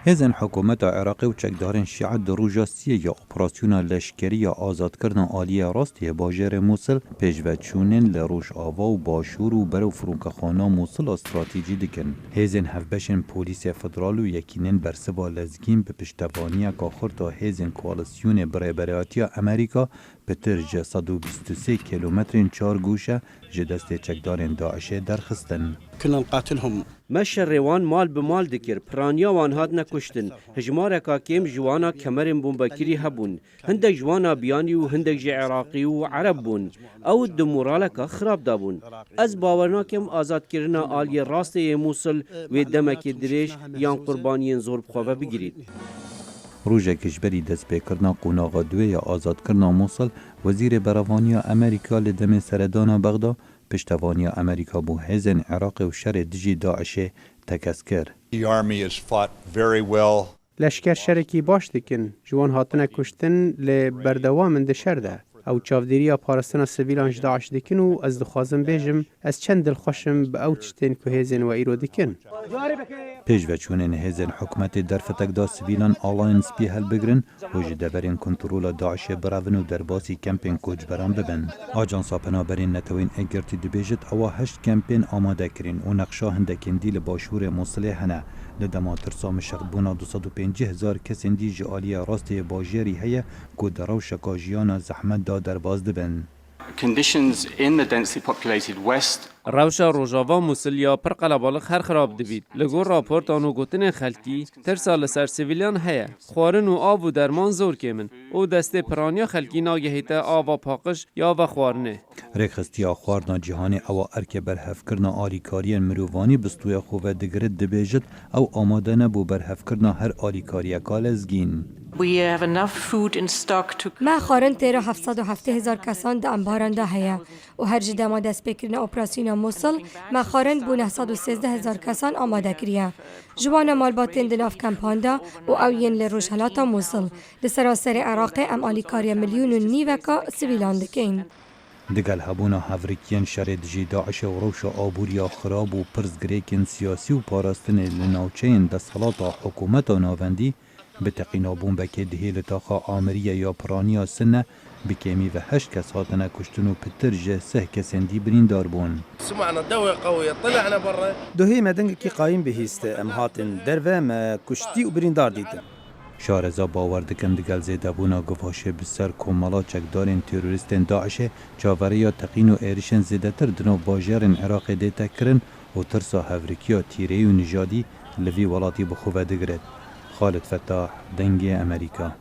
هزن حکومت عراقی و چکدارن شیعه در روژا سیه یا اپراسیون لشکری یا آزاد کردن آلی راستی باجر موصل پیشوچونن لروش آوا و باشور و برو فرونکخانا موصل استراتیجی دکن. هزن هفبشن پولیس فدرال و یکینن برسوا لزگین به پشتوانی که تا هزن کوالسیون برای امریکا پتر جه 123 کیلومترین 4 گوشه جدست چکدارن داعش درخستن. كنا نقاتلهم مشر روان مال بمال دکر پرانیا وان هاد نکشتن هجمار کاکیم جوانا کمرین بومبکری هبون هندک جوانا بیانی و هندک جه عراقی و عرب بون او دمورالکا خراب دابون از باورناکم آزاد کرنا آلی راست موصل و دمک دریش یان قربانیین زور بخواه بگیرید. روژه کشبری دست پیکرنا قوناغا دوی یا آزاد کرنا موصل وزیر براوانی امریکا لدم سردانا بغدا پشتوانی امریکا بو هزن عراق و شر دجی داعش تکس کر. لشکر شرکی باش دکن جوان هاتنه کشتن لبردوام ده شر ده او چاودیری پارستان سویلان داعش دکن و از دخوازم بیجم از چند دلخوشم به او تشتین که هزن و ایرو دکن. پیشوچونن هزن حکومت درفتک دا سویلان آلاینس بی هل بگرن و جدبرین کنترول داعش براون و درباسی کمپین کوچبران ببن. آجانسا پنابرین نتوین اگرتی دبیجت اوا 8 کمپین آماده کرین و نقشا هندکین دیل باشور موصله هنه لدما ترسا مشغبونا 250,000 کسین دی جعالی راستی باجری هیا که درو شکاجیانا زحمت دا درباز دبن. Conditions in the densely populated west روشا روژاوا موسلیا پر قلبالق هر خراب دبید. لگور راپورت آنو گوتن خلکی ترسا لسر سیویلیان هیا. خوارن و آب و درمان زور کمن. او دسته پرانیا خلکی ناگهیتا آوا پاقش یا و خوارنه. رخصتیا خوارنا جهانی او ارک برهف کرنا آلیکاری مروانی بستوی خواه دگرد دبیجت او آماده نبو برهف کرنا هر آلیکاری کالزگین. ما خارن تیرا 707,000 کسان ده انبارنده هیا و هر جده ما دست بکرن اپراسیون موصل ما خارن بو 913,000 کسان آماده کریه. جوان مالباتین دناف کمپاندا و اوین لروشهلاتا موصل لسراسر عراق ام آلیکاری 1.5 میلیون سویلان دکین. دگل هبونا هفریکین شرد جی داعش و روش آبوریا خراب و پرزگریکن سیاسی و پاراستن لناوچین دستحالات حکومت و ناوندی به تقینابون بکه دهیل تاخا آمریه یا پرانیا سنه بکیمی و 8 کس هاتنه کشتن و پتر جه 3 کسندی بریندار بون. سمعنا الدوية قوية طلعنا برا دوهی مدنگ کی قایم بهیست ام هاتن دروه ما کشتی و بریندار دیدن. شارزا باور دکن دگل زیده بونا گفاشه بسر کمالا چکدارین تروریستین داعشه چاوره یا تقین و ایرشن زیده تر دنو باجرین عراق دیتا کرن و ترسا هفریکیا تیره و نژادی لوی ولاتی بخواه دگرد. خالد فتاح دنگ امریکا